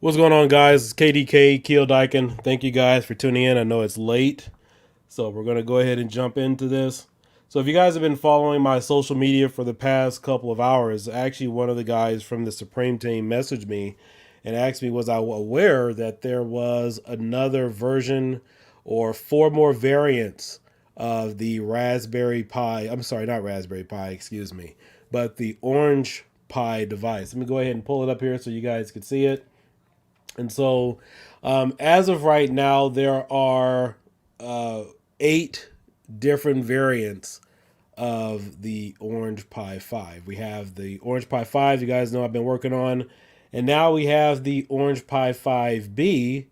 What's going on, guys? It's KDK, kiodiekin. Thank you guys for tuning in. I know it's late, so we're going to go ahead and jump into this. So if you guys have been following my social media for the past couple of hours, actually one of the guys from the Supreme team messaged me and asked me, was I aware that there was another version or four more variants of the Raspberry Pi, I'm sorry, not Raspberry Pi, excuse me, but the Orange Pi device. Let me go ahead and pull it up here so you guys can see it. And so, as of right now, there are uh, 8 different variants of the Orange Pi 5. We have the Orange Pi 5, you guys know I've been working on. And now we have the Orange Pi 5B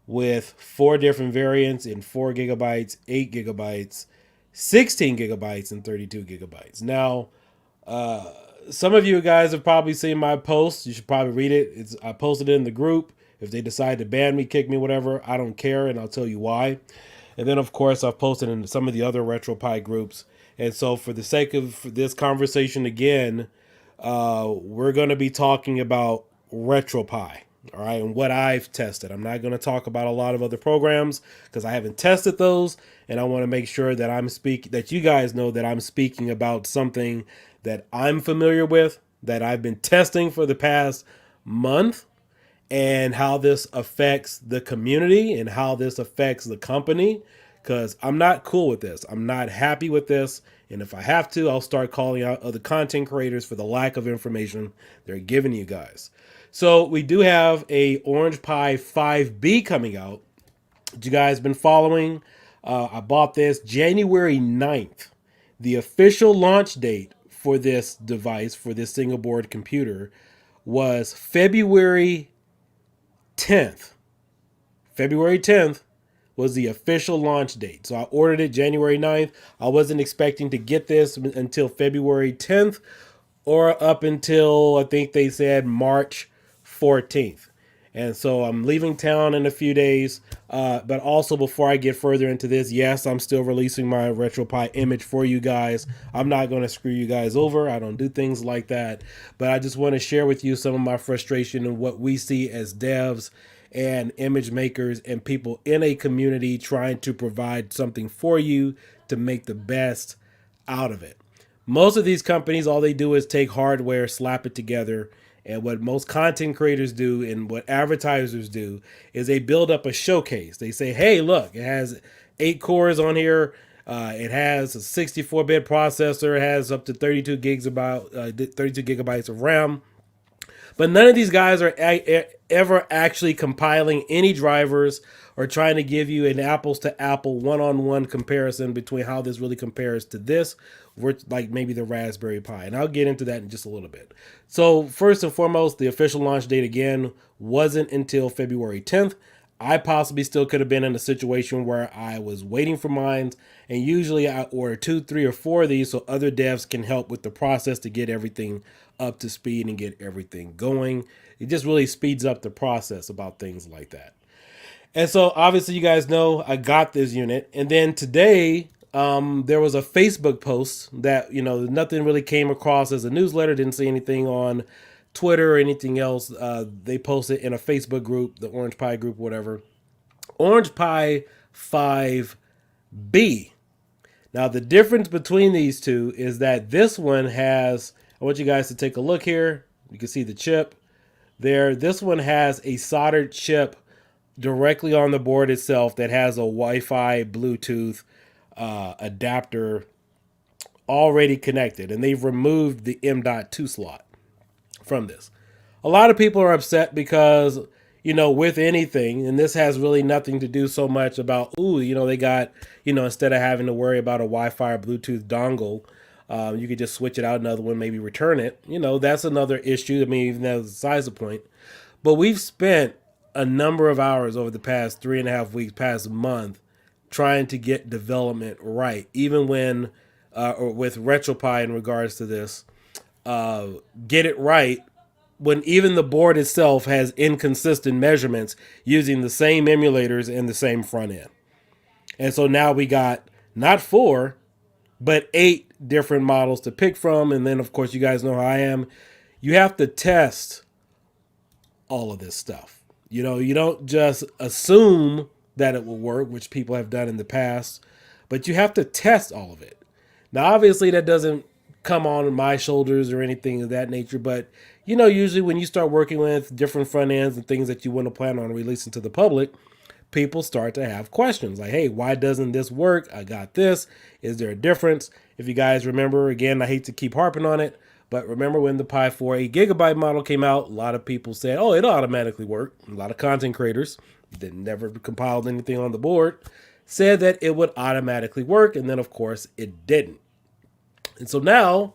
with 4 different variants in 4 gigabytes, 8 gigabytes, 16 gigabytes, and 32 gigabytes. Now, some of you guys have probably seen my post. You should probably read it. I posted it in the group. If they decide to ban me, kick me, whatever, I don't care, and I'll tell you why. And then, of course, I've posted in some of the other retropie groups. And so, for the sake of this conversation again, we're going to be talking about retropie, all right, and what I've tested. I'm not going to talk about a lot of other programs because I haven't tested those, and I want to make sure that that you guys know that I'm speaking about something that I'm familiar with, that I've been testing for the past month, and how this affects the community and how this affects the company, because I'm not cool with this. I'm not happy with this. And if I have to, I'll start calling out other content creators for the lack of information they're giving you guys. So we do have a Orange Pi 5B coming out. You guys been following? I bought this January 9th. The official launch date for this device, for this single board computer, was February 10th. February 10th was the official launch date. So I ordered it January 9th. I wasn't expecting to get this until February 10th or up until I think they said March 14th. And so I'm leaving town in a few days. But also, before I get further into this, yes, I'm still releasing my RetroPie image for you guys. I'm not going to screw you guys over. I don't do things like that. But I just want to share with you some of my frustration and what we see as devs and image makers and people in a community trying to provide something for you to make the best out of it. Most of these companies, all they do is take hardware, slap it together. And what most content creators do and what advertisers do is they build up a showcase. They say, hey, look, it has 8 cores on here. It has a 64-bit processor. It has up to 32 gigabytes of RAM. But none of these guys are ever actually compiling any drivers or trying to give you an apples to apple one-on-one comparison between how this really compares to this, like maybe the Raspberry Pi. And I'll get into that in just a little bit. So first and foremost, the official launch date again wasn't until February 10th. I possibly still could have been in a situation where I was waiting for mine, and usually I order 2, 3, or 4 of these so other devs can help with the process to get everything up to speed and get everything going. It just really speeds up the process about things like that. And so obviously you guys know I got this unit, and then today there was a Facebook post that, nothing really came across as a newsletter, didn't see anything on Twitter or anything else. They posted in a Facebook group, the Orange Pi group, whatever. Orange Pi 5B. Now, the difference between these two is that this one has, I want you guys to take a look here. You can see the chip there. This one has a soldered chip directly on the board itself that has a Wi-Fi, Bluetooth adapter already connected. And they've removed the M.2 slot from this. A lot of people are upset because, with anything, and this has really nothing to do so much about, they got, instead of having to worry about a Wi-Fi or Bluetooth dongle, you could just switch it out, another one, maybe return it. That's another issue. I mean, even that's besides the point. But we've spent a number of hours over the past 3.5 weeks, past month, trying to get development right, even when, or with RetroPie in regards to this, get it right when even the board itself has inconsistent measurements using the same emulators and the same front end. And so now we got not 4, but 8 different models to pick from. And then, of course, you guys know how I am. You have to test all of this stuff. You don't just assume that it will work, which people have done in the past, but you have to test all of it. Now, obviously, that doesn't come on my shoulders or anything of that nature, but usually when you start working with different front ends and things that you want to plan on releasing to the public, people start to have questions like, hey, why doesn't this work? I got this. Is there a difference? If you guys remember, again, I hate to keep harping on it, but remember when the Pi 4 8 GB model came out, a lot of people said, oh, it'll automatically work. A lot of content creators that never compiled anything on the board said that it would automatically work. And then, of course, it didn't. And so now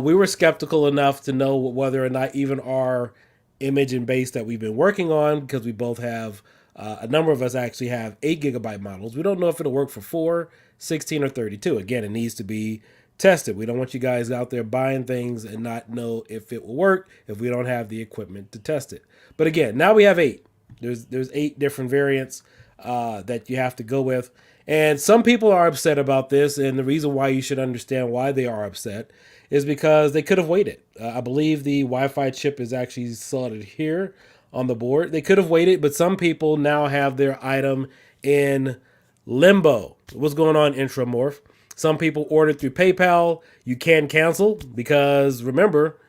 we were skeptical enough to know whether or not even our image and base that we've been working on, because we both have, a number of us actually have 8 GB models. We don't know if it'll work for 4, 16, or 32. Again, it needs to be tested. We don't want you guys out there buying things and not know if it will work if we don't have the equipment to test it. But again, now we have 8. There's 8 different variants that you have to go with. And some people are upset about this, and the reason why you should understand why they are upset is because they could have waited. I believe the Wi-Fi chip is actually slotted here on the board. They could have waited, but some people now have their item in limbo. What's going on, Intramorph? Some people ordered through PayPal. You can cancel because remember,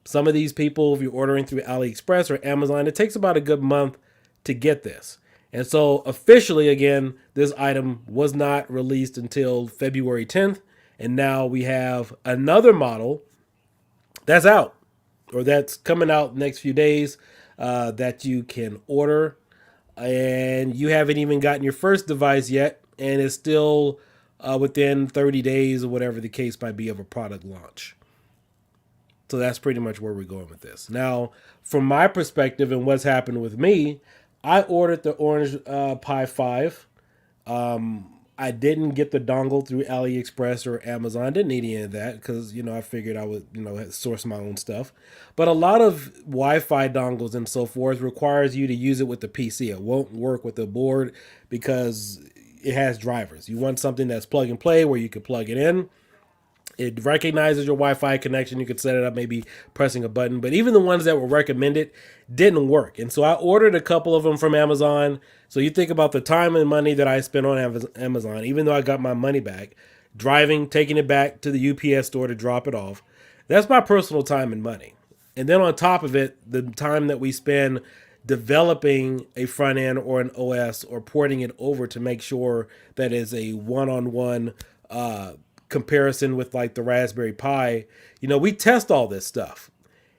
some of these people, if you're ordering through AliExpress or Amazon, it takes about a good month to get this. And so officially, again, this item was not released until February 10th. And now we have another model that's out, or that's coming out next few days, that you can order. And you haven't even gotten your first device yet, and it's still within 30 days or whatever the case might be of a product launch. So that's pretty much where we're going with this. Now, from my perspective and what's happened with me, I ordered the Orange Pi 5. I didn't get the dongle through AliExpress or Amazon. Didn't need any of that because, I figured I would, source my own stuff. But a lot of Wi-Fi dongles and so forth requires you to use it with the PC. It won't work with the board because it has drivers. You want something that's plug and play where you can plug it in. It recognizes your Wi-Fi connection. You could set it up maybe pressing a button. But even the ones that were recommended didn't work. And so I ordered a couple of them from Amazon. So you think about the time and money that I spent on Amazon, even though I got my money back, driving, taking it back to the UPS store to drop it off. That's my personal time and money. And then on top of it, the time that we spend developing a front end or an OS or porting it over to make sure that is a one-on-one comparison with like the Raspberry Pi. We test all this stuff.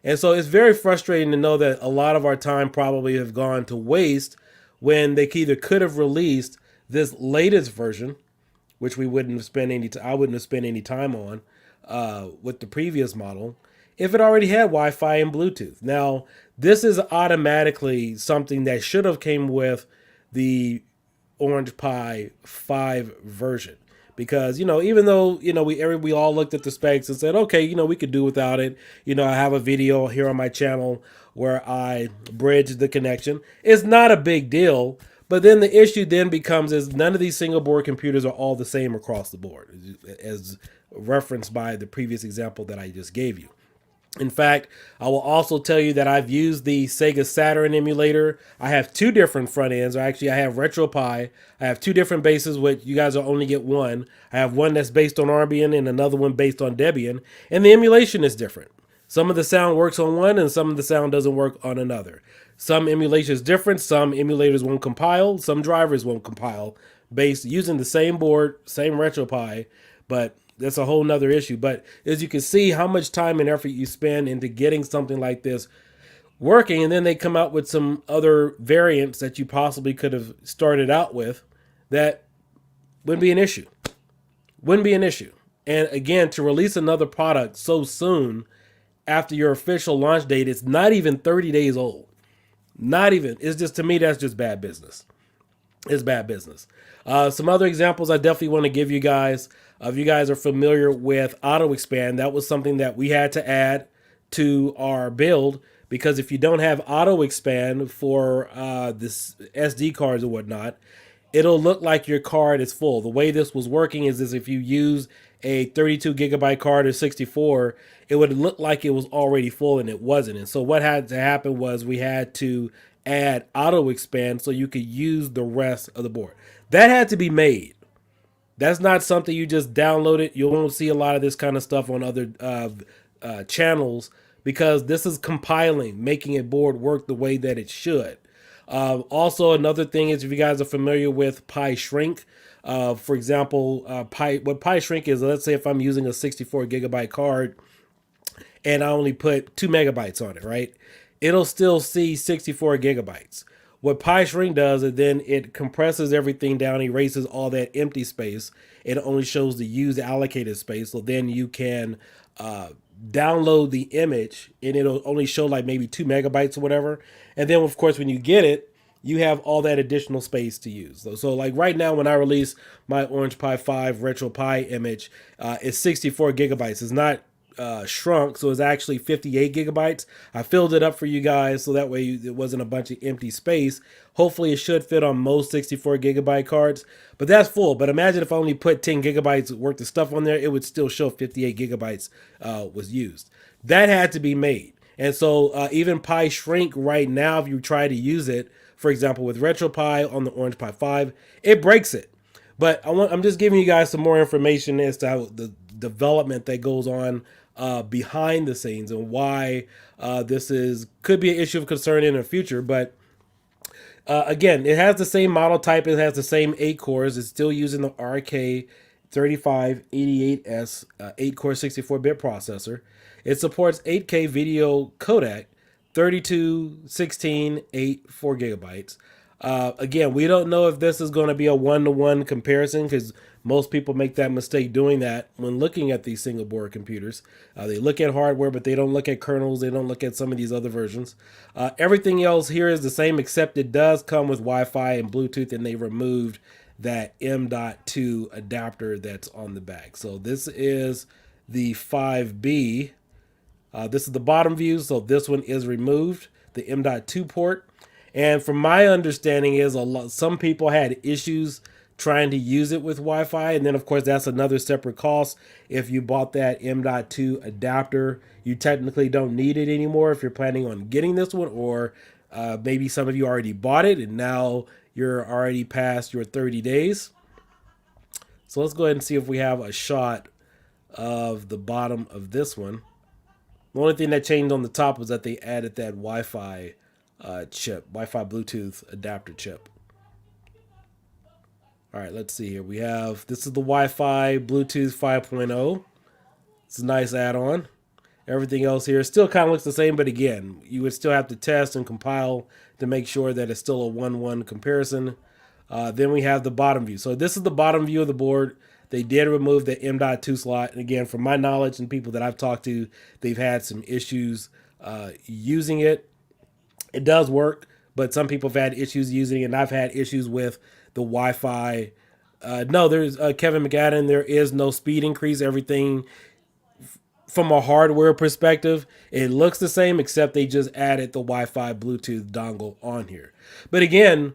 And so it's very frustrating to know that a lot of our time probably have gone to waste when they either could have released this latest version, which we wouldn't have spent I wouldn't have spent any time on with the previous model, if it already had Wi-Fi and Bluetooth. Now, this is automatically something that should have came with the Orange Pi 5 version. Because, even though, we all looked at the specs and said, okay, we could do without it. I have a video here on my channel where I bridge the connection. It's not a big deal. But then the issue then becomes is none of these single board computers are all the same across the board, as referenced by the previous example that I just gave you. In fact, I will also tell you that I've used the Sega Saturn emulator. I have 2 different front ends. I have retropie. I have 2 different bases, which you guys will only get one. I have one that's based on Arbian and another one based on Debian. And the emulation is different. Some of the sound works on one and some of the sound doesn't work on another. Some emulation is different. Some emulators won't compile. Some drivers won't compile based using the same board, same retropie, but that's a whole nother issue. But as you can see how much time and effort you spend into getting something like this working, and then they come out with some other variants that you possibly could have started out with that wouldn't be an issue. Wouldn't be an issue. And again, to release another product so soon after your official launch date, it's not even 30 days old. Not even. It's just, to me, that's just bad business. It's bad business. Some other examples I definitely want to give you guys. If you guys are familiar with auto expand, that was something that we had to add to our build, because if you don't have auto expand for this SD cards or whatnot, it'll look like your card is full. The way this was working is if you use a 32 gigabyte card or 64, it would look like it was already full and it wasn't. And so what had to happen was we had to add auto expand so you could use the rest of the board. That had to be made. That's not something you just download it. You won't see a lot of this kind of stuff on other channels because this is compiling, making a board work the way that it should. Also, another thing is if you guys are familiar with PyShrink, for example, what PyShrink is, let's say if I'm using a 64 gigabyte card and I only put 2 megabytes on it, right? It'll still see 64 gigabytes. What PyShrink does is then it compresses everything down, erases all that empty space. It only shows the used allocated space. So then you can download the image and it'll only show like maybe 2 megabytes or whatever. And then, of course, when you get it, you have all that additional space to use. So like right now, when I release my Orange Pi 5 RetroPie image, it's 64 gigabytes. It's not shrunk, so it's actually 58 gigabytes. I filled it up for you guys so that way it wasn't a bunch of empty space. Hopefully it should fit on most 64 gigabyte cards, but that's full. But imagine if I only put 10 gigabytes worth of stuff on there, it would still show 58 gigabytes was used. That had to be made. And so even PyShrink right now, if you try to use it, for example, with RetroPie on the Orange Pi 5, it breaks it. But I'm just giving you guys some more information as to how the development that goes on behind the scenes and why this could be an issue of concern in the future. But again, it has the same model type. It has the same 8 cores. It's still using the RK3588S 8-core 64-bit processor. It supports 8K video codec, 32, 16, 8, 4 gigabytes. Again, we don't know if this is going to be a one-to-one comparison because most people make that mistake doing that when looking at these single board computers. They look at hardware, but they don't look at kernels. They don't look at some of these other versions. Everything else here is the same, except it does come with Wi-Fi and Bluetooth, and they removed that M.2 adapter that's on the back. So this is the 5B. This is the bottom view, so this one is removed, the M.2 port. And from my understanding is some people had issues trying to use it with Wi-Fi. And then, of course, that's another separate cost. If you bought that M.2 adapter, you technically don't need it anymore if you're planning on getting this one. Or maybe some of you already bought it and now you're already past your 30 days. So let's go ahead and see if we have a shot of the bottom of this one. The only thing that changed on the top was that they added that Wi-Fi chip, Wi-Fi Bluetooth adapter chip. All right, let's see here. This is the Wi-Fi Bluetooth 5.0. It's a nice add-on. Everything else here still kind of looks the same, but again, you would still have to test and compile to make sure that it's still a 1-1 comparison. Then we have the bottom view. So this is the bottom view of the board. They did remove the M.2 slot. And again, from my knowledge and people that I've talked to, they've had some issues using it. It does work, but some people have had issues using it, and I've had issues with the Wi-Fi. No, there's Kevin McAdam. There is no speed increase. Everything from a hardware perspective, it looks the same, except they just added the Wi-Fi Bluetooth dongle on here. But again,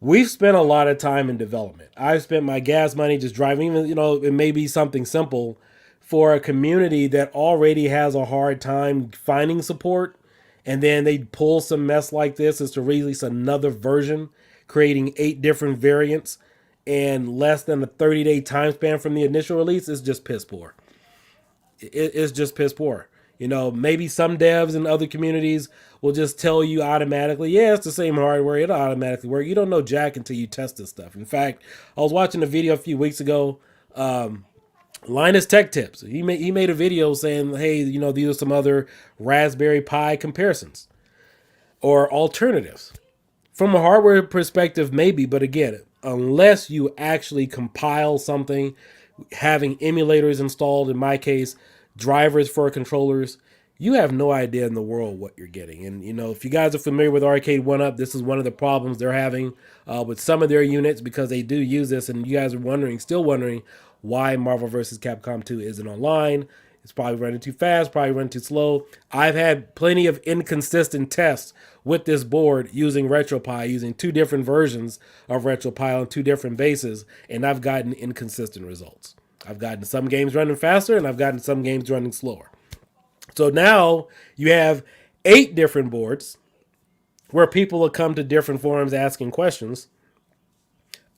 we've spent a lot of time in development. I've spent my gas money just driving, even, it may be something simple for a community that already has a hard time finding support. And then they pull some mess like this is to release another version, creating 8 different variants and less than a 30-day time span from the initial release is just piss poor. It's just piss poor. Maybe some devs in other communities will just tell you automatically, yeah, it's the same hardware. It'll automatically work. You don't know jack until you test this stuff. In fact, I was watching a video a few weeks ago, Linus Tech Tips. He made a video saying, hey, these are some other Raspberry Pi comparisons or alternatives. From a hardware perspective, maybe, but again, unless you actually compile something, having emulators installed, in my case, drivers for controllers, you have no idea in the world what you're getting. And, if you guys are familiar with Arcade 1UP, this is one of the problems they're having with some of their units because they do use this. And you guys are still wondering why Marvel vs. Capcom 2 isn't online. It's probably running too fast, probably running too slow. I've had plenty of inconsistent tests with this board using RetroPie, using 2 different versions of RetroPie on 2 different bases, and I've gotten inconsistent results. I've gotten some games running faster, and I've gotten some games running slower. So now you have 8 different boards where people will come to different forums asking questions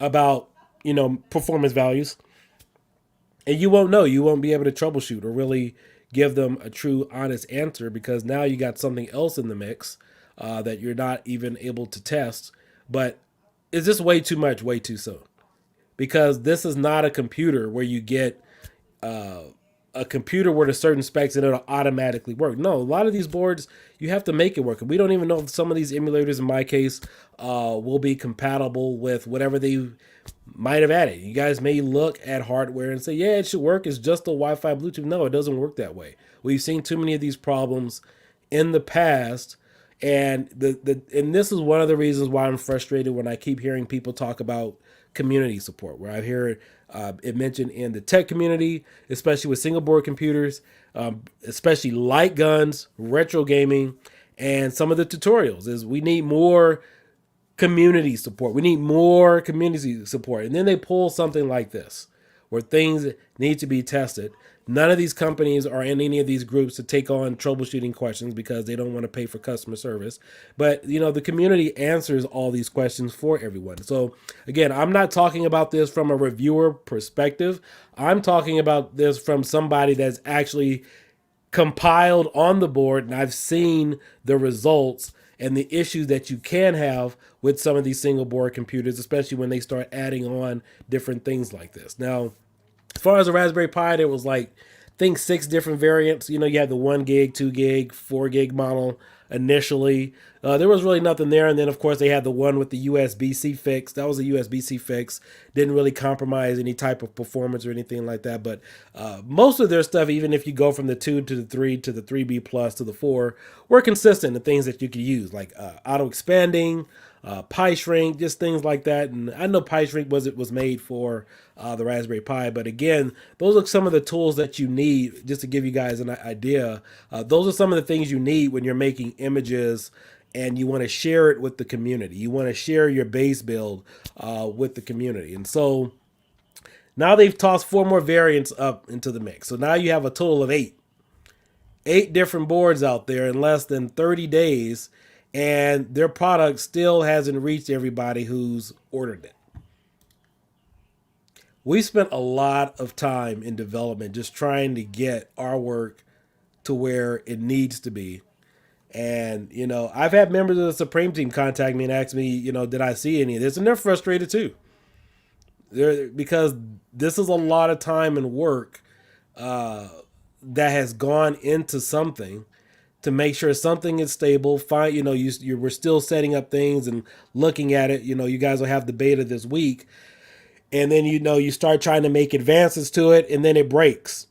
about, performance values, and you won't know. You won't be able to troubleshoot or really give them a true, honest answer because now you got something else in the mix that you're not even able to test. But is this way too much, way too soon? Because this is not a computer where you get a computer with a certain specs and it'll automatically work. No, a lot of these boards you have to make it work. And we don't even know if some of these emulators, in my case, will be compatible with whatever they might have added. You guys may look at hardware and say, "Yeah, it should work. It's just a Wi-Fi, Bluetooth." No, it doesn't work that way. We've seen too many of these problems in the past, and and this is one of the reasons why I'm frustrated when I keep hearing people talk about community support, where I hear it mentioned in the tech community, especially with single board computers, especially light guns, retro gaming, and some of the tutorials. Is we need more community support. We need more community support. And then they pull something like this, where things need to be tested. None of these companies are in any of these groups to take on troubleshooting questions because they don't want to pay for customer service. But, the community answers all these questions for everyone. So, again, I'm not talking about this from a reviewer perspective. I'm talking about this from somebody that's actually compiled on the board, and I've seen the results and the issues that you can have with some of these single board computers, especially when they start adding on different things like this. Now, as far as the Raspberry Pi, there was like, I think 6 different variants. You had the 1 gig, 2 gig, 4 gig model initially. There was really nothing there. And then, of course, they had the one with the USB-C fix. That was a USB-C fix. Didn't really compromise any type of performance or anything like that. But most of their stuff, even if you go from the 2 to the 3 to the 3B plus to the 4, were consistent. The things that you could use, like auto expanding, Pi shrink, just things like that. And I know Pi shrink was made for the Raspberry Pi, but again, those are some of the tools that you need. Just to give you guys an idea, those are some of the things you need when you're making images and you want to share it with the community. You want to share your base build with the community. And so now they've tossed 4 more variants up into the mix. So now you have a total of 8 different boards out there in less than 30 days, and their product still hasn't reached everybody who's ordered it. We spent a lot of time in development just trying to get our work to where it needs to be. And, I've had members of the Supreme team contact me and ask me, did I see any of this? And they're frustrated too. Because this is a lot of time and work that has gone into something to make sure something is stable. Fine, we're still setting up things and looking at it. You guys will have the beta this week, and then you start trying to make advances to it, and then it breaks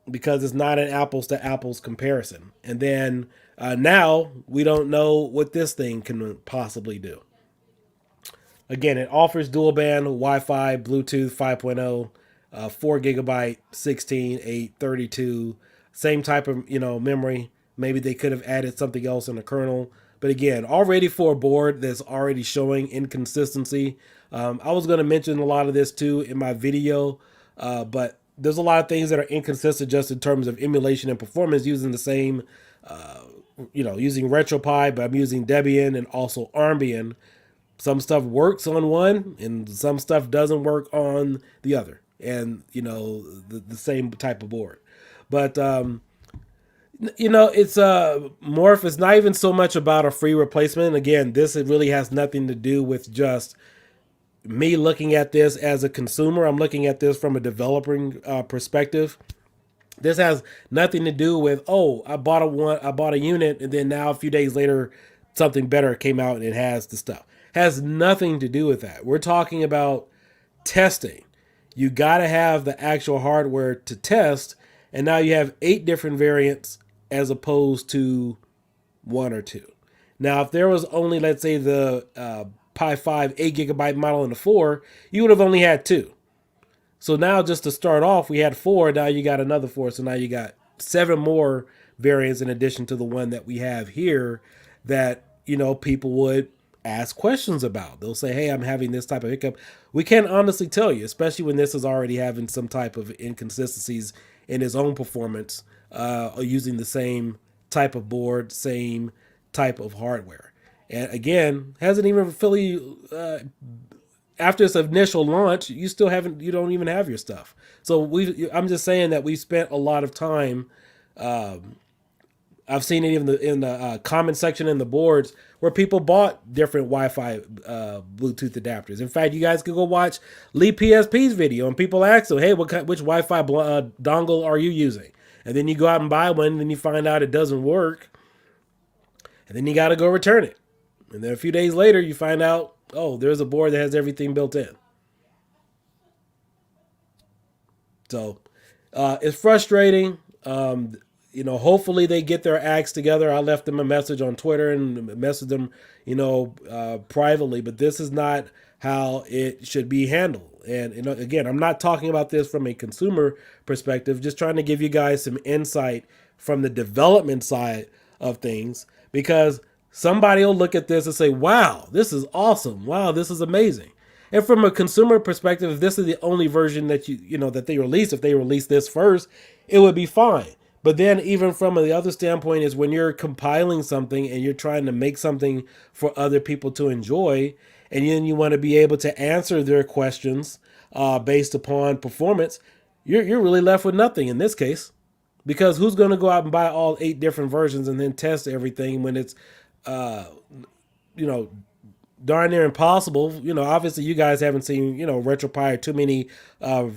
because it's not an apples to apples comparison. And then now we don't know what this thing can possibly do. Again, it offers dual band Wi-Fi, Bluetooth 5.0, 4 gigabyte, 16, 8, 32, same type of memory. Maybe they could have added something else in the kernel. But again, already for a board that's already showing inconsistency. I was going to mention a lot of this too in my video, but there's a lot of things that are inconsistent just in terms of emulation and performance using the same, using RetroPie, but I'm using Debian and also Armbian. Some stuff works on one and some stuff doesn't work on the other. And, the same type of board. But, it's Morph. It's not even so much about a free replacement. Again, this really has nothing to do with just me looking at this as a consumer. I'm looking at this from a developing perspective. This has nothing to do with, I bought a unit, and then now a few days later, something better came out and it has the stuff. Has nothing to do with that. We're talking about testing. You got to have the actual hardware to test, and now you have 8 different variants as opposed to 1 or 2. Now, if there was only, let's say, the Pi 5 8 gigabyte model and the 4, you would have only had 2. So now just to start off, we had 4. Now you got another 4. So now you got 7 more variants in addition to the one that we have here that, people would ask questions about. They'll say, hey, I'm having this type of hiccup. We can't honestly tell you, especially when this is already having some type of inconsistencies in its own performance, using the same type of board, same type of hardware. And again, hasn't even fully after its initial launch, you don't even have your stuff. So I'm just saying that we spent a lot of time. I've seen it even in the comment section in the boards where people bought different Wi-Fi Bluetooth adapters. In fact, you guys can go watch Lee PSP's video, and people ask them, "Hey, which Wi-Fi dongle are you using?" And then you go out and buy one, and then you find out it doesn't work, and then you got to go return it. And then a few days later, you find out, oh, there's a board that has everything built in. So it's frustrating. Hopefully they get their acts together. I left them a message on Twitter and messaged them, privately. But this is not how it should be handled. And again, I'm not talking about this from a consumer perspective. Just trying to give you guys some insight from the development side of things, because somebody will look at this and say, "Wow, this is awesome! Wow, this is amazing." And from a consumer perspective, if this is the only version that that they release, if they release this first, it would be fine. But then even from the other standpoint is when you're compiling something and you're trying to make something for other people to enjoy, and then you want to be able to answer their questions based upon performance, you're really left with nothing in this case. Because who's going to go out and buy all 8 different versions and then test everything when it's, uh, you know, darn near impossible. Obviously you guys haven't seen, retropie or too many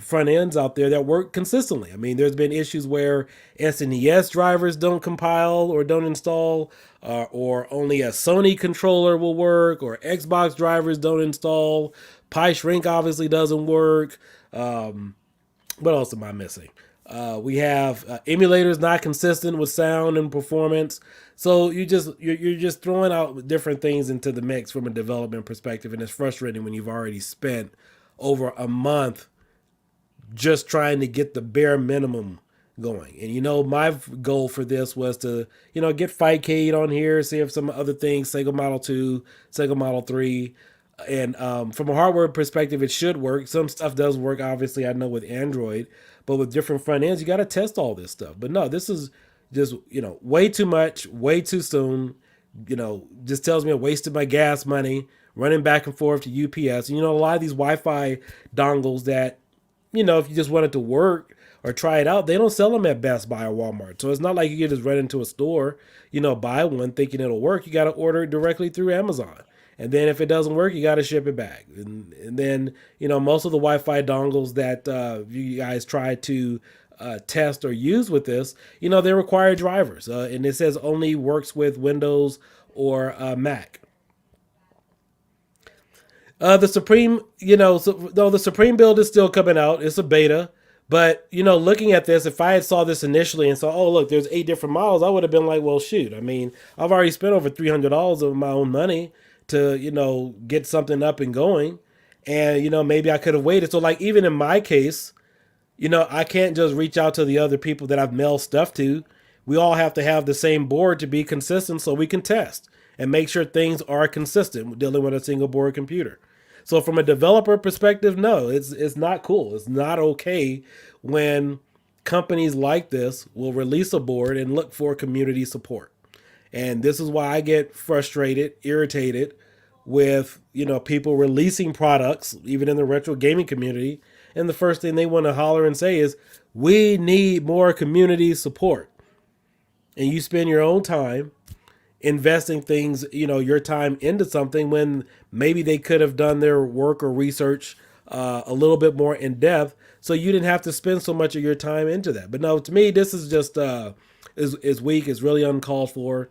front ends out there that work consistently. I mean, there's been issues where SNES drivers don't compile or don't install, or only a Sony controller will work, or Xbox drivers don't install. Pi Shrink obviously doesn't work. What else am I missing? We have emulators not consistent with sound and performance. So you're just throwing out different things into the mix from a development perspective, and it's frustrating when you've already spent over a month just trying to get the bare minimum going. And my goal for this was to get Fightcade on here, see if some other things, Sega Model 2, Sega Model 3. And from a hardware perspective, it should work. Some stuff does work, obviously, I know, with Android, but with different front ends, you got to test all this stuff. But no, this is just, way too much, way too soon. Just tells me I wasted my gas money running back and forth to UPS. And, a lot of these Wi-Fi dongles that, if you just wanted to work or try it out, they don't sell them at Best Buy or Walmart. So it's not like you can just run into a store, buy one thinking it'll work. You got to order it directly through Amazon. And then if it doesn't work, you got to ship it back. And then, most of the Wi-Fi dongles that you guys try to test or use with this, they require drivers. And it says only works with Windows or Mac. The Supreme, though the Supreme build is still coming out. It's a beta. But, looking at this, if I had saw this initially and saw, oh, look, there's 8 different models, I would have been like, well, shoot. I mean, I've already spent over $300 of my own money to, get something up and going. And, maybe I could have waited. So, like, even in my case, I can't just reach out to the other people that I've mailed stuff to. We all have to have the same board to be consistent so we can test and make sure things are consistent dealing with a single board computer. So from a developer perspective, no, it's not cool. It's not okay when companies like this will release a board and look for community support. And this is why I get frustrated, irritated with, people releasing products, even in the retro gaming community. And the first thing they want to holler and say is, we need more community support. And you spend your own time investing things, your time into something when maybe they could have done their work or research a little bit more in depth, so you didn't have to spend so much of your time into that. But no, to me, this is just is weak. It's really uncalled for.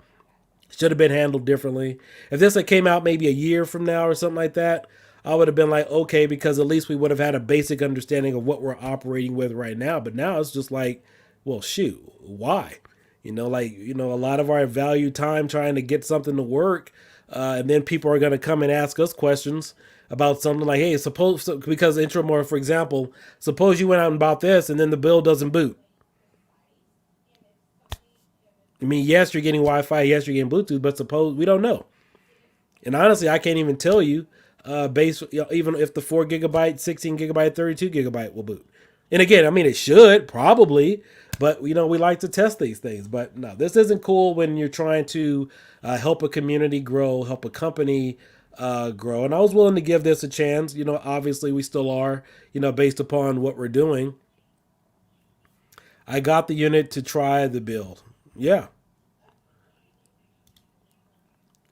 Should have been handled differently. If this had came out maybe a year from now or something like that, I would have been like, okay, because at least we would have had a basic understanding of what we're operating with right now. But now it's just like, well, shoot, why? A lot of our value time trying to get something to work, and then people are going to come and ask us questions about something like, hey, because Intromore, for example, suppose you went out and bought this and then the build doesn't boot. I mean, yes, you're getting Wi-Fi, yes, you're getting Bluetooth, but suppose we don't know. And honestly, I can't even tell you, even if the 4 gigabyte, 16 gigabyte, 32 gigabyte will boot. And again, I mean, it should probably, But we like to test these things. But no, this isn't cool when you're trying to help a community grow, help a company grow. And I was willing to give this a chance. Obviously we still are. Based upon what we're doing. I got the unit to try the build. Yeah.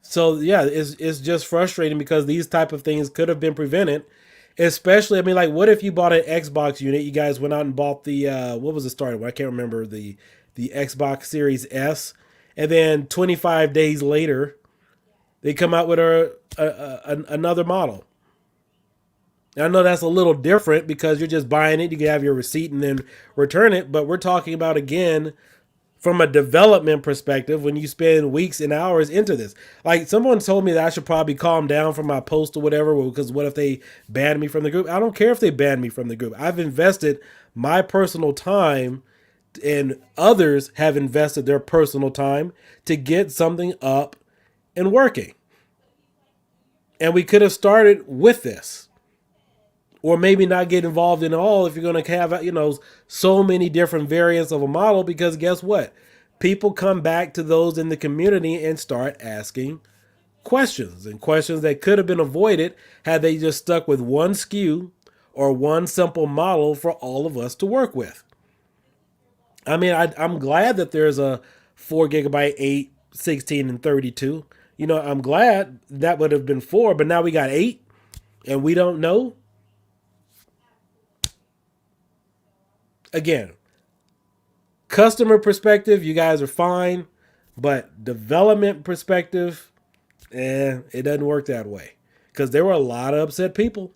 So yeah, it's just frustrating because these type of things could have been prevented. Especially, I mean, like, what if you bought an Xbox unit? You guys went out and bought the what was the starting one? I can't remember the Xbox Series S, and then 25 days later, they come out with another model. And I know that's a little different because you're just buying it. You can have your receipt and then return it. But we're talking about again from a development perspective when you spend weeks and hours into this. Like someone told me that I should probably calm down from my post or whatever because what if they ban me from the group? I don't care if they ban me from the group. I've invested my personal time and others have invested their personal time to get something up and working. And we could have started with this or maybe not get involved in all if you're going to have so many different variants of a model because guess what, people come back to those in the community and start asking questions and questions that could have been avoided had they just stuck with one SKU or one simple model for all of us to work with. I mean, I'm glad that there's a 4 gigabyte, 8, 16, and 32. I'm glad that would have been 4, but now we got 8 and we don't know. Again, customer perspective, you guys are fine, but development perspective, it doesn't work that way. Because there were a lot of upset people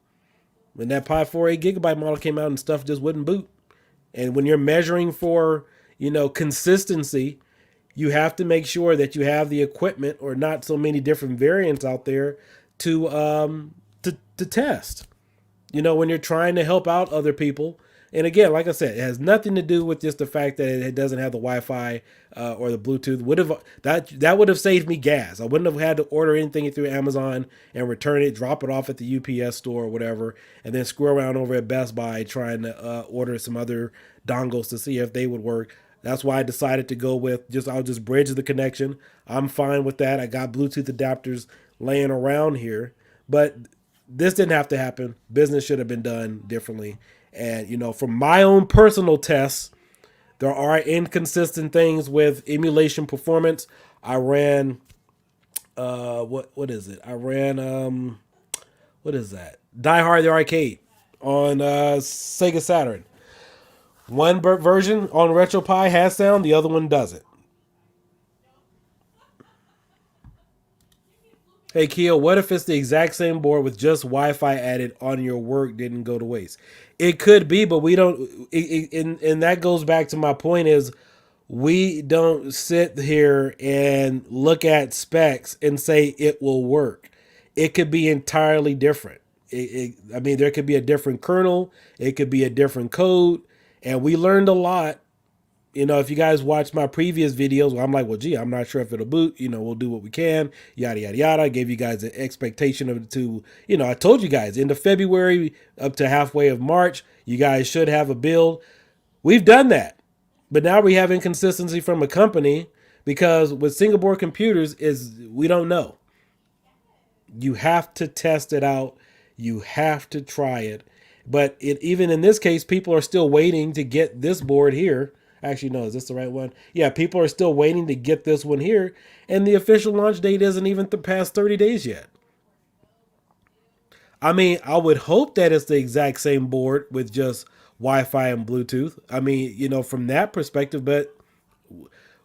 when that Pi 4 8 gigabyte model came out and stuff just wouldn't boot. And when you're measuring for, consistency, you have to make sure that you have the equipment or not so many different variants out there to test. When you're trying to help out other people. And again, like I said, it has nothing to do with just the fact that it doesn't have the Wi-Fi or the Bluetooth. Would have that would have saved me gas. I wouldn't have had to order anything through Amazon and return it, drop it off at the UPS store or whatever, and then screw around over at Best Buy trying to order some other dongles to see if they would work. That's why I decided to go with I'll just bridge the connection. I'm fine with that. I got Bluetooth adapters laying around here, but this didn't have to happen. Business should have been done differently. And, from my own personal tests, there are inconsistent things with emulation performance. I ran, what is it? I ran, what is that? Die Hard the Arcade on Sega Saturn. One version on RetroPie has sound, the other one doesn't. Hey Keo, what if it's the exact same board with just Wi-Fi added on your work didn't go to waste? It could be, but we don't. And that goes back to my point is we don't sit here and look at specs and say it will work. It could be entirely different. I mean, there could be a different kernel. It could be a different code, and we learned a lot. If you guys watch my previous videos, I'm like, well, gee, I'm not sure if it'll boot. We'll do what we can. Yada, yada, yada. I gave you guys an expectation of it to, I told you guys into February up to halfway of March, you guys should have a build. We've done that. But now we have inconsistency from a company because with single board computers is we don't know. You have to test it out. You have to try it. But even in this case, people are still waiting to get this board here. Actually, no, is this the right one? Yeah, people are still waiting to get this one here. And the official launch date isn't even past 30 days yet. I mean, I would hope that it's the exact same board with just Wi-Fi and Bluetooth. I mean, from that perspective, but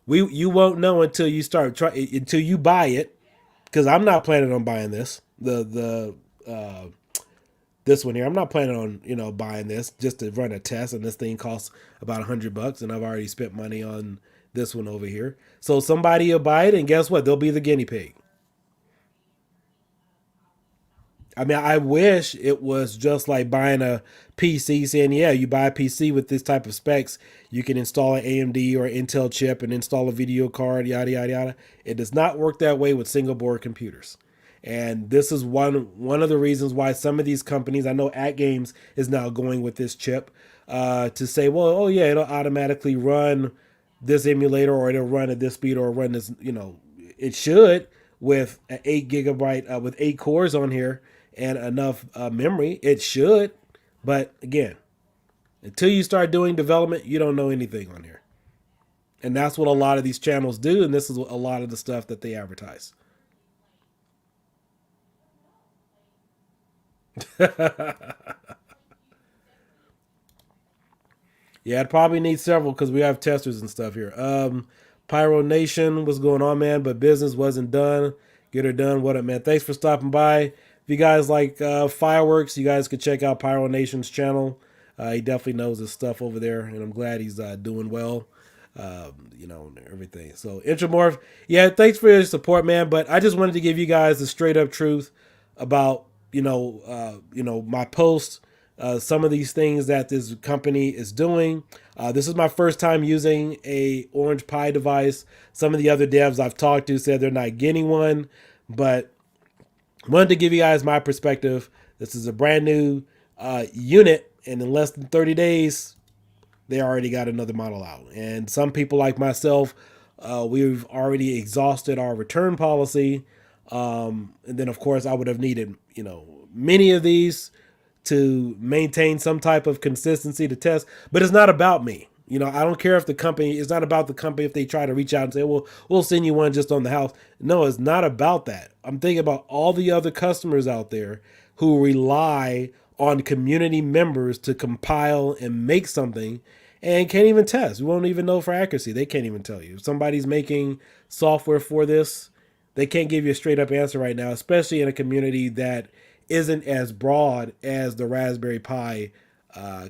you won't know until you until you buy it. Because I'm not planning on buying this. This one here. I'm not planning on, buying this just to run a test. And this thing costs about $100 and I've already spent money on this one over here. So somebody will buy it and guess what? They'll be the guinea pig. I mean, I wish it was just like buying a PC saying, yeah, you buy a PC with this type of specs, you can install an AMD or Intel chip and install a video card, yada, yada, yada. It does not work that way with single board computers. And this is one of the reasons why some of these companies, I know At Games is now going with this chip. to say, well, oh yeah, it'll automatically run this emulator, or it'll run at this speed, or run this. It should with an 8 GB with 8 cores on here and enough memory. It should, but again, until you start doing development, you don't know anything on here, and that's what a lot of these channels do. And this is a lot of the stuff that they advertise. Yeah, I'd probably need several because we have testers and stuff here. Pyro Nation, what's going on, man? But business wasn't done. Get her done. What up, man? Thanks for stopping by. If you guys like fireworks, you guys could check out Pyro Nation's channel. He definitely knows his stuff over there, and I'm glad he's doing well. And everything. So, Intramorph, yeah, thanks for your support, man. But I just wanted to give you guys the straight up truth about my post, some of these things that this company is doing. This is my first time using a Orange Pi device. Some of the other devs I've talked to said they're not getting one, but wanted to give you guys my perspective. This is a brand new unit, and in less than 30 days, they already got another model out. And some people like myself, we've already exhausted our return policy. And then, of course, I would have needed, many of these to maintain some type of consistency to test. But it's not about me. I don't care if the company, it's not about the company if they try to reach out and say, well, we'll send you one just on the house. No, it's not about that. I'm thinking about all the other customers out there who rely on community members to compile and make something and can't even test. We won't even know for accuracy. They can't even tell you. If somebody's making software for this, they can't give you a straight up answer right now, especially in a community that isn't as broad as the Raspberry Pi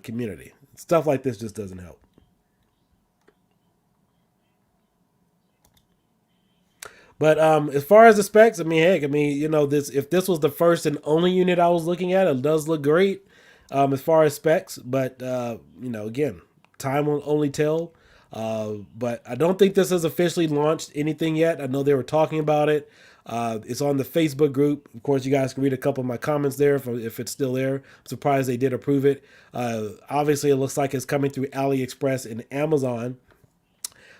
community. Stuff like this just doesn't help. But as far as the specs, I mean, heck, this, if this was the first and only unit I was looking at, it does look great as far as specs. But again, time will only tell. But I don't think this has officially launched anything yet. I know they were talking about it. It's on the Facebook group. Of course, you guys can read a couple of my comments there if it's still there. I'm surprised they did approve it. Obviously, it looks like it's coming through AliExpress and Amazon.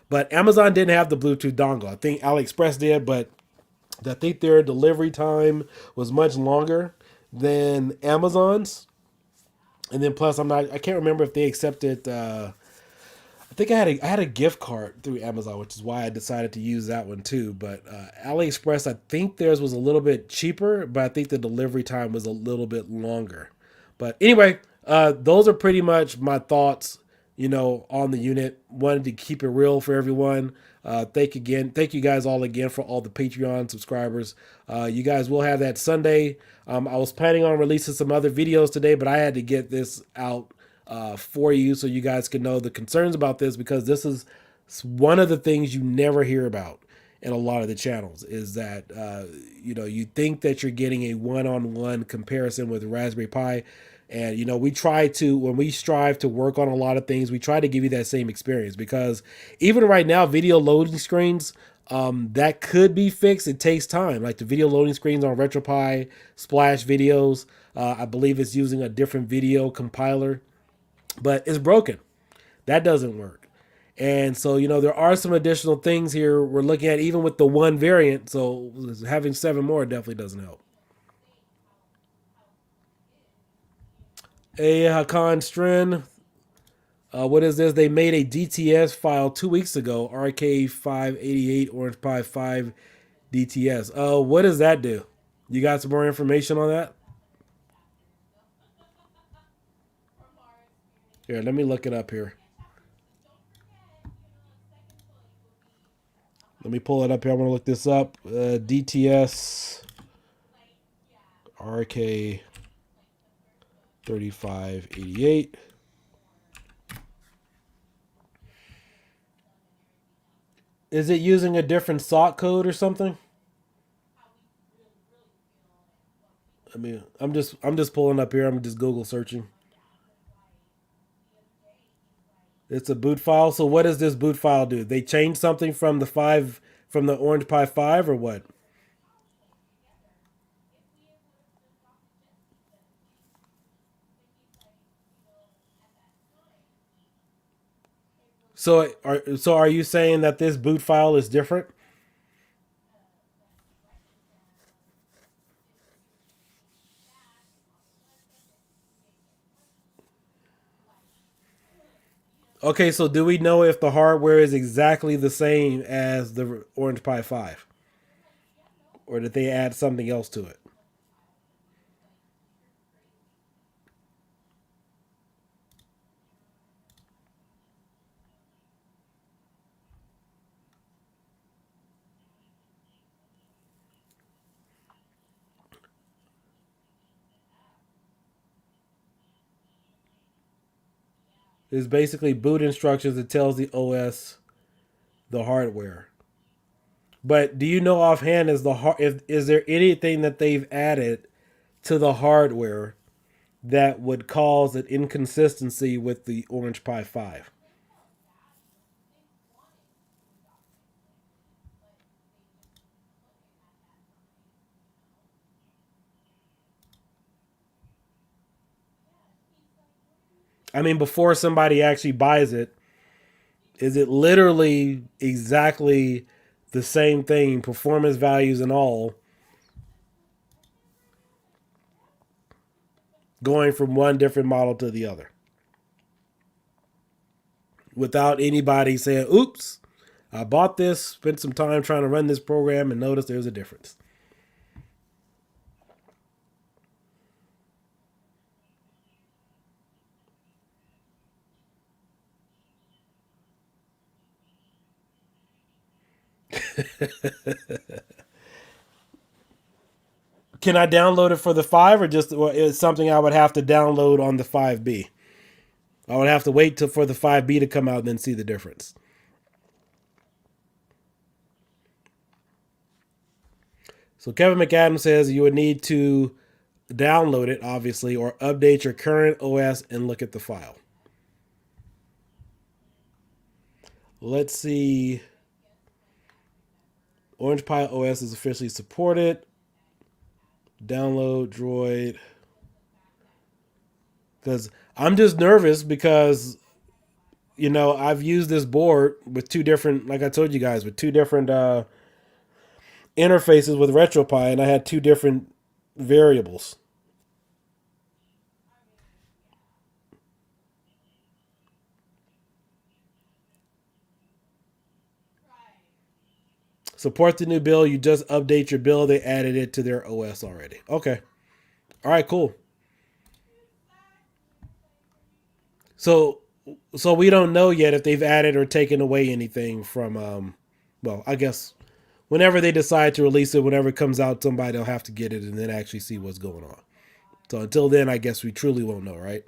But Amazon didn't have the Bluetooth dongle. I think AliExpress did, but I think their delivery time was much longer than Amazon's. And then plus, I can't remember if they accepted. I think I had a gift card through Amazon, which is why I decided to use that one too. But AliExpress, I think theirs was a little bit cheaper, but I think the delivery time was a little bit longer. But anyway, those are pretty much my thoughts, on the unit. Wanted to keep it real for everyone. Thank you guys all again for all the Patreon subscribers. You guys will have that Sunday. I was planning on releasing some other videos today, but I had to get this out for you so you guys can know the concerns about this, because this is one of the things you never hear about in a lot of the channels is that you think that you're getting a one-on-one comparison with Raspberry Pi. And when we strive to work on a lot of things, we try to give you that same experience, because even right now, video loading screens, that could be fixed. It takes time. Like the video loading screens on RetroPie Splash videos, I believe it's using a different video compiler, but it's broken. That doesn't work. And so, there are some additional things here we're looking at, even with the one variant. So having 7 more definitely doesn't help. Hey, Hakan Stren, what is this? They made a DTS file 2 weeks ago, RK588 Orange Pi 5 DTS. What does that do? You got some more information on that? Here, let me look it up here. Let me pull it up here. I'm going to look this up. DTS RK 3588. Is it using a different SOC code or something? I'm just pulling up here. I'm just Google searching. It's a boot file. So what does this boot file do? They changed something from the Orange Pi 5 or what? So are you saying that this boot file is different? Okay, so do we know if the hardware is exactly the same as the Orange Pi 5? Or did they add something else to it? It's basically boot instructions that tells the OS the hardware. But do you know offhand if is there anything that they've added to the hardware that would cause an inconsistency with the Orange Pi 5? I mean, before somebody actually buys it, is it literally exactly the same thing, performance values and all, going from one different model to the other without anybody saying, oops, I bought this, spent some time trying to run this program, and noticed there's a difference? Can I download it for the 5 or just or it's something I would have to download on the 5B? I would have to wait for the 5B to come out and then see the difference. So Kevin McAdams says you would need to download it, obviously, or update your current OS and look at the file. Let's see. Orange Pi OS is officially supported. Download Droid. Because I'm just nervous because, I've used this board with two different, like I told you guys, with two different interfaces with retropie, and I had two different variables. Support the new build. You just update your build. They added it to their OS already. Okay. All right. Cool. So, so we don't know yet if they've added or taken away anything from. Well, I guess whenever they decide to release it, whenever it comes out, somebody will have to get it and then actually see what's going on. So until then, I guess we truly won't know, right?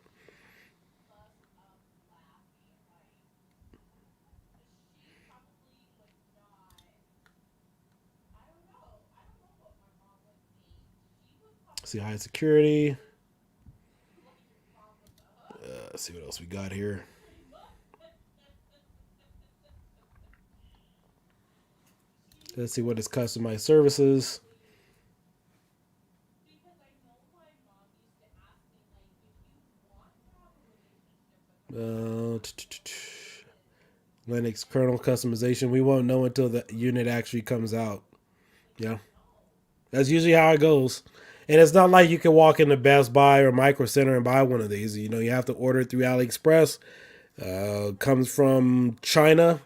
See high security. Let's see what else we got here. Let's see what is customized services. Uh, Linux kernel customization. We won't know until the unit actually comes out. Yeah, that's usually how it goes. And it's not like you can walk into Best Buy or Micro Center and buy one of these. You have to order it through AliExpress. Comes from China.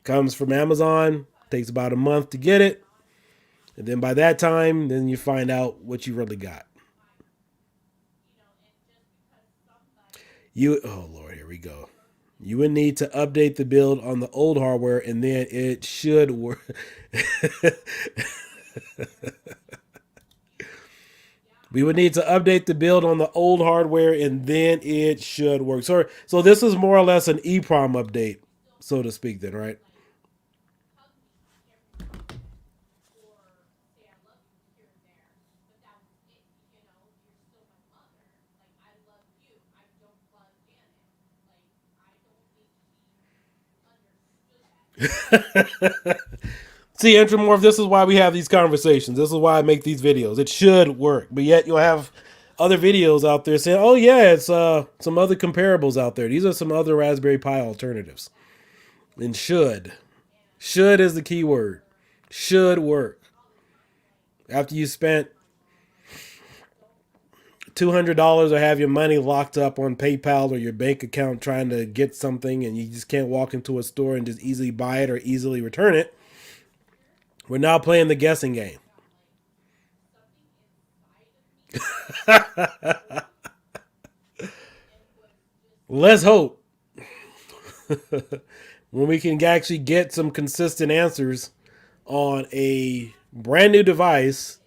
Comes from Amazon. Takes about a month to get it. And then by that time, then you find out what you really got. Oh Lord, here we go. You would need to update the build on the old hardware and then it should work. We would need to update the build on the old hardware and then it should work. So this is more or less an eeprom update, so to speak, then, right? See, Entramorph, this is why we have these conversations. This is why I make these videos. It should work, but yet you'll have other videos out there saying, "Oh yeah, it's some other comparables out there. These are some other Raspberry Pi alternatives." And should is the key word. Should work after you spent $200 or have your money locked up on PayPal or your bank account trying to get something, and you just can't walk into a store and just easily buy it or easily return it. We're now playing the guessing game. Let's hope when we can actually get some consistent answers on a brand new device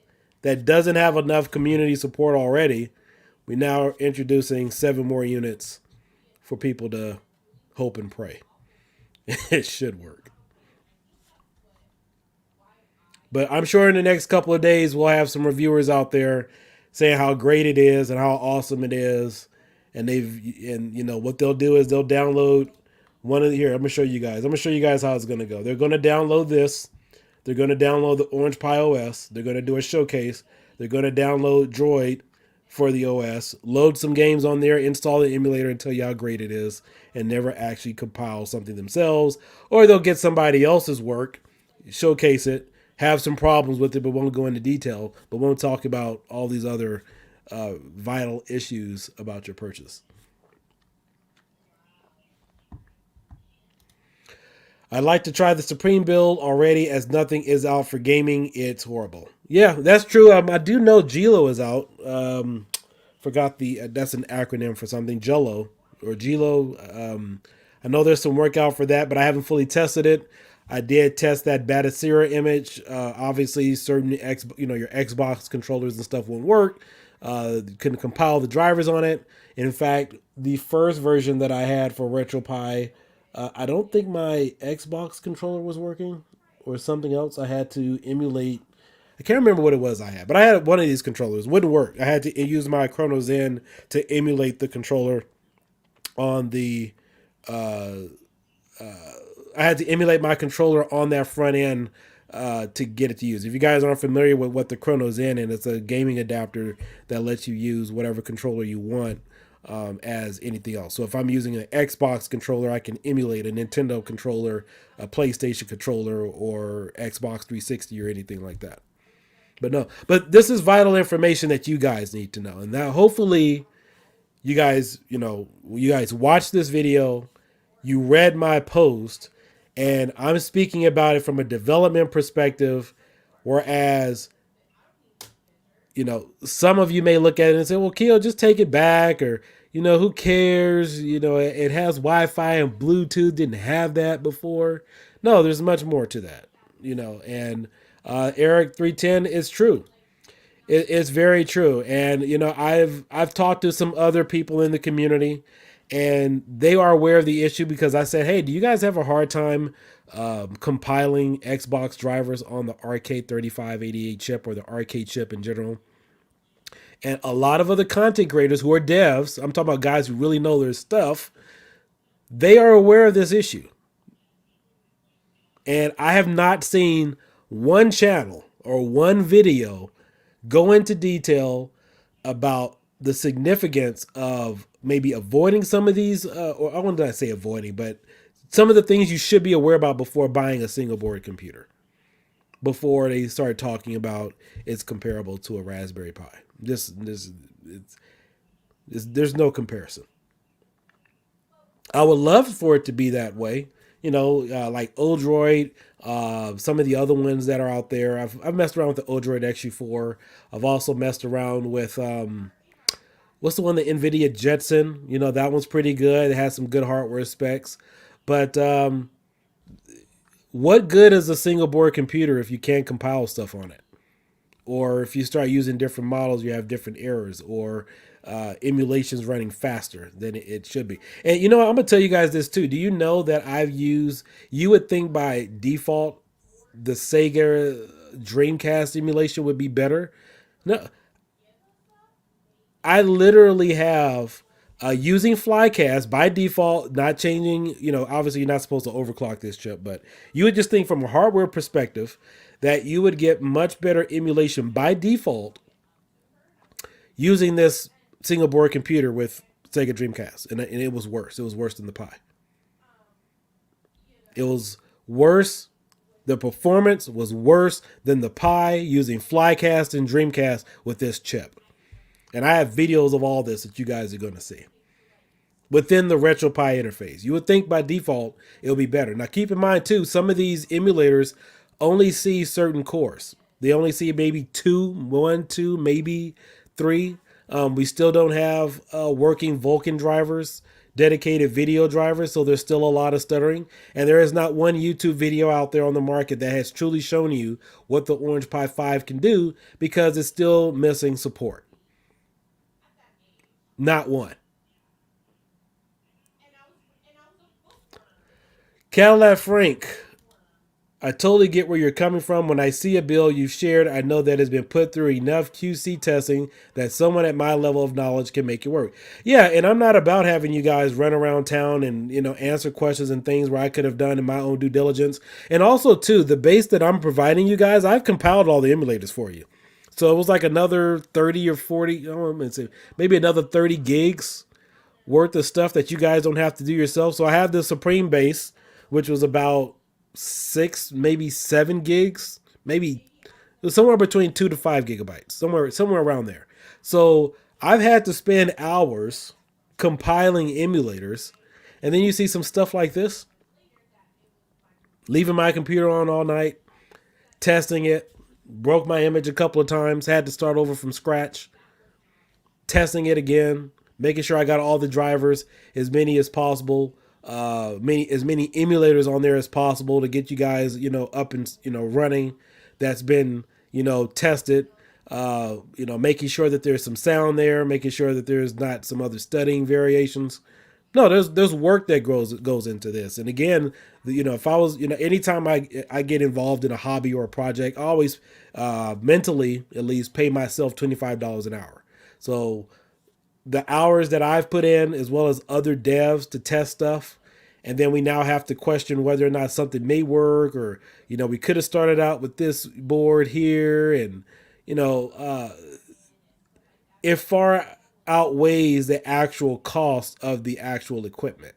that doesn't have enough community support already. We now are introducing 7 more units for people to hope and pray. It should work. But I'm sure in the next couple of days we'll have some reviewers out there saying how great it is and how awesome it is. And you know what they'll do is they'll download one of the here. I'm gonna show you guys. I'm gonna show you guys how it's gonna go. They're gonna download this. They're gonna download the Orange Pi OS. They're gonna do a showcase. They're gonna download Droid for the OS, load some games on there, install the emulator and tell you how great it is, and never actually compile something themselves. Or they'll get somebody else's work, showcase it, have some problems with it, but won't go into detail, but won't talk about all these other vital issues about your purchase. I'd like to try the Supreme build already as nothing is out for gaming. It's horrible. Yeah, that's true. I do know Gilo is out. Forgot that's an acronym for something. Jello or Gilo. I know there's some work out for that, but I haven't fully tested it. I did test that Batasira image. Obviously, certain your Xbox controllers and stuff won't work. Couldn't compile the drivers on it. In fact, the first version that I had for RetroPie, I don't think my Xbox controller was working or something else. I had to emulate. I can't remember what it was I had, but I had one of these controllers. Wouldn't work. I had to use my Chrono Zen to emulate the controller on the. I had to emulate my controller on that front end to get it to use. If you guys aren't familiar with what the Chrono Zen is, it's a gaming adapter that lets you use whatever controller you want as anything else. So if I'm using an Xbox controller, I can emulate a Nintendo controller, a PlayStation controller, or Xbox 360 or anything like that. But no, but this is vital information that you guys need to know. And that hopefully you guys watch this video, you read my post, and I'm speaking about it from a development perspective, whereas some of you may look at it and say, well, Keo, just take it back, or, who cares? It has Wi-Fi and Bluetooth, didn't have that before. No, there's much more to that, and Eric 310 is true. It's very true. And, I've talked to some other people in the community, and they are aware of the issue because I said, hey, do you guys have a hard time compiling Xbox drivers on the RK3588 chip or the RK chip in general? And a lot of other content creators who are devs, I'm talking about guys who really know their stuff, they are aware of this issue. And I have not seen one channel or one video go into detail about the significance of maybe avoiding some of these, or I wouldn't say avoiding, but some of the things you should be aware about before buying a single board computer, before they start talking about it's comparable to a Raspberry Pi. There's no comparison. I would love for it to be that way. Like Odroid, some of the other ones that are out there. I've messed around with the Odroid XU4. I've also messed around with what's the one, the NVIDIA Jetson? That one's pretty good. It has some good hardware specs. But what good is a single board computer if you can't compile stuff on it? Or if you start using different models, you have different errors, or emulations running faster than it should be. And I'm going to tell you guys this too. Do you know that you would think by default, the Sega Dreamcast emulation would be better? No, I literally have using Flycast by default, not changing. Obviously you're not supposed to overclock this chip, but you would just think from a hardware perspective that you would get much better emulation by default using this single board computer with Sega Dreamcast, and it was worse. It was worse than the Pi. It was worse. The performance was worse than the Pi using Flycast and Dreamcast with this chip. And I have videos of all this that you guys are going to see within the retropie interface. You would think by default it'll be better. Now keep in mind too, some of these emulators only see certain cores. They only see maybe two, maybe three. We still don't have working Vulkan drivers, dedicated video drivers, so there's still a lot of stuttering. And there is not one YouTube video out there on the market that has truly shown you what the Orange Pi 5 can do because it's still missing support. Not one. Cadillac Frank, I totally get where you're coming from. When I see a bill you've shared, I know that it's been put through enough QC testing that someone at my level of knowledge can make it work. Yeah, and I'm not about having you guys run around town and answer questions and things where I could have done in my own due diligence. And also too, the base that I'm providing you guys, I've compiled all the emulators for you. So it was like another 30 or 40, maybe another 30 gigs worth of stuff that you guys don't have to do yourself. So I have the Supreme base, which was about 6, maybe 7 gigs, maybe it was somewhere between 2 to 5 gigabytes, somewhere around there. So I've had to spend hours compiling emulators, and then you see some stuff like this, leaving my computer on all night, testing it, broke my image a couple of times, had to start over from scratch, testing it again, making sure I got all the drivers, as many as possible, as many emulators on there as possible to get you guys, up and running. That's been tested. Making sure that there's some sound there, making sure that there's not some other studying variations. No, there's work that goes into this. And again, if I was, anytime I get involved in a hobby or a project, I always mentally at least pay myself $25 an hour. So the hours that I've put in, as well as other devs to test stuff, and then we now have to question whether or not something may work, or we could have started out with this board here, and it far outweighs the actual cost of the actual equipment.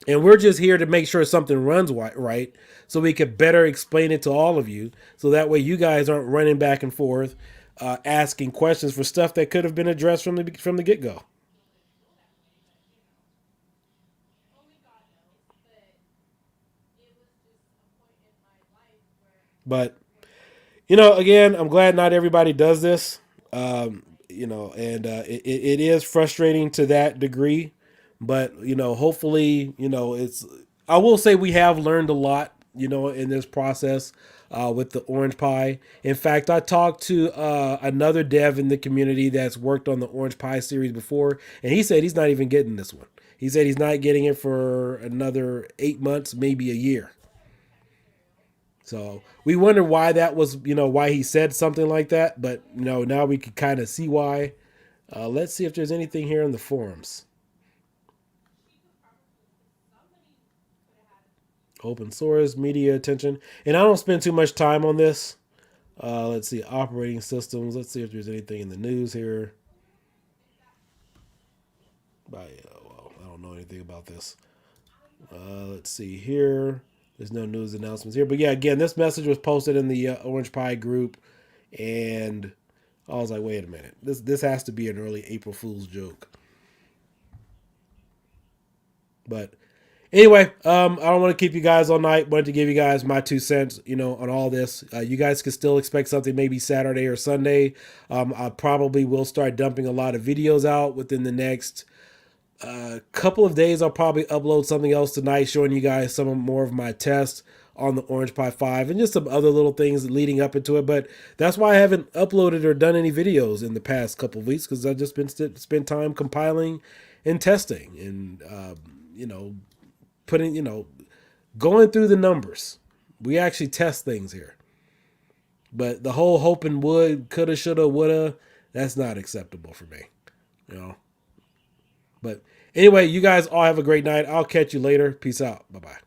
And we're just here to make sure something runs right, so we can better explain it to all of you, so that way you guys aren't running back and forth, asking questions for stuff that could have been addressed from the get go. But again, I'm glad not everybody does this. And it is frustrating to that degree. But hopefully, it's. I will say we have learned a lot, in this process with the Orange Pi. In fact, I talked to another dev in the community that's worked on the Orange Pi series before, and he said he's not even getting this one. He said he's not getting it for another 8 months, maybe a year. So we wonder why that was, why he said something like that. But, now we can kind of see why. Let's see if there's anything here in the forums. Open source, media attention. And I don't spend too much time on this. Let's see, operating systems. Let's see if there's anything in the news here. Well, I don't know anything about this. Let's see here. There's no news announcements here. But yeah, again, this message was posted in the Orange Pi group. And I was like, wait a minute. This has to be an early April Fool's joke. But anyway, I don't want to keep you guys all night. Wanted to give you guys my 2 cents, on all this. You guys can still expect something maybe Saturday or Sunday. I probably will start dumping a lot of videos out within the next couple of days. I'll probably upload something else tonight showing you guys some more of my tests on the Orange Pi 5 and just some other little things leading up into it. But that's why I haven't uploaded or done any videos in the past couple of weeks, because I've just been spent time compiling and testing and, putting, going through the numbers. We actually test things here. But the whole hoping would, coulda, shoulda, woulda, that's not acceptable for me. But anyway, you guys all have a great night. I'll catch you later. Peace out. Bye-bye.